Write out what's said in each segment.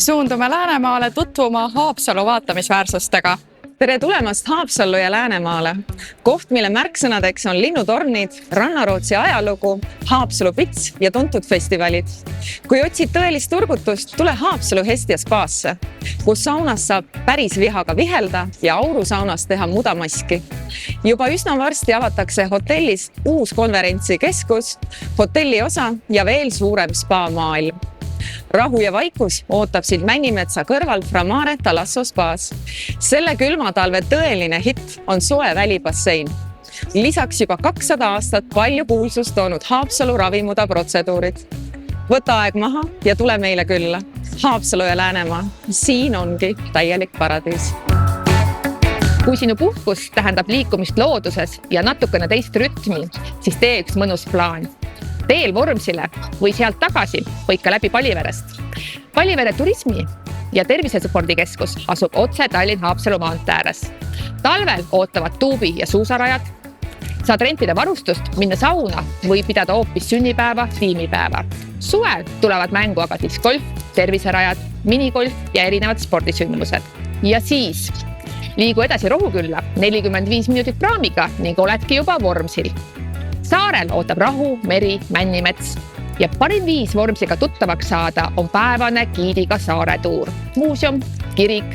Suundume Läänemaale tutvuma Haapsalu vaatamisväärsustega. Tere tulemast Haapsallu ja Läänemaale. Koht, mille märksõnadeks on linnutornid, Rannarootsi ajalugu, Haapsalu pits ja tuntud festivalid. Kui otsid tõelist turgutust, tule Haapsalu Hestia spaasse, kus saunas saab päris vihaga vihelda ja aurusaunas teha mudamaski. Juba üsna varsti avatakse hotellis uus konverentsikeskus, hotelliosa ja veel suurem spa-maailm. Rahu ja vaikus ootab sind Männimetsa kõrval Fra Mare Talasso spaas. Selle külmatalve tõeline hitt on soe välibassein. Lisaks juba 200 aastat palju kuulsust toonud Haapsalu ravimuda protseduurid. Võta aeg maha ja tule meile külla. Haapsalu ja Läänemaa. Siin ongi täielik paradiis. Kui sinu puhkus tähendab liikumist looduses ja natukene teist rütmi, siis tee üks mõnus plaan. Teel Vormsile või sealt tagasi võid ka läbi Paliverest. Palivere turismi- ja tervisespordikeskus asub otse Tallinn-Haapsalu maantee ääres. Talvel ootavad tuubi- ja suusarajad. Saad rentida varustust, minna sauna või pidada hoopis sünnipäeva, tiimipäeva. Suvel tulevad mängu aga discgolf, terviserajad, minigolf ja erinevad spordisündmused. Ja siis liigu edasi Rohukülla 45 minutit praamiga ning oledki juba Vormsil. Saarel ootab rahu, meri, Männimets ja parim viis Vormsiga tuttavaks saada on päevane giidiga saaretuur. Muuseum, kirik,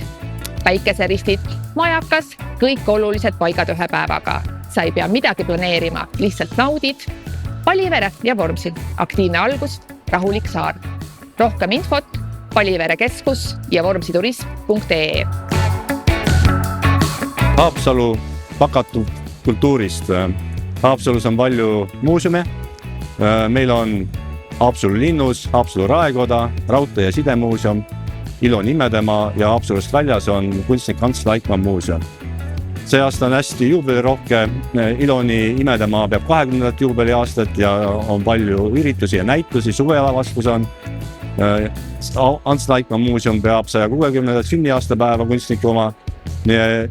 päikeseristid, majakas, kõik olulised paigad ühe päevaga. Sa ei pea midagi planeerima, lihtsalt naudid. Palivere ja Vormsil. Aktiivne algus, rahulik saar. Rohkem infot Palivere keskus ja vormsiturism.ee. Haapsalu pakatud kultuurist. Haapsalus on palju muuseume. Meil on Haapsalu linnus, Haapsalu raekoda, raudtee- ja sidemuuseum, Ilon Imedemaa ja Haapsalust väljas on kunstnik Ants Laikmaa muuseum. See aasta on hästi juubelirohke. Iloni Imedemaa peab 20. juubeliaastat ja on palju üritusi ja näitusi, suvealavastus on. Ants Laikmaa muuseum peab 160. sünniaastapäeva kunstniku oma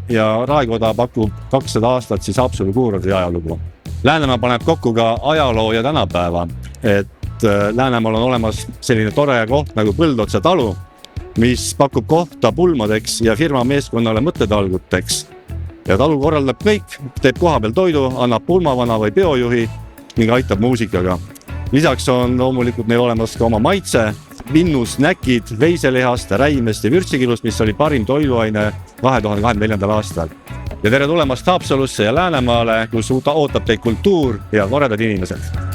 ja raekoda pakub 200 aastat siis Haapsalu kuurordi ajalugu. Läänemaa paneb kokku ka ajaloo ja tänapäeva, et Läänemaal on olemas selline tore koht nagu Põldotsa talu, mis pakub kohta pulmadeks ja firma meeskonnale mõttetalguteks. Ja talu korraldab kõik, teeb kohapeal toidu, annab pulmavana või peojuhi ning aitab muusikaga. Lisaks on loomulikult neil olemas ka oma maitse, vinnus, näkid, veiselehast, räimest ja vürtsikilust, mis oli parim toiduaine 2024. aastal. Ja tere tulemast Haapsalusse ja Läänemaale, kus ootab teid kultuur ja toredad inimesed.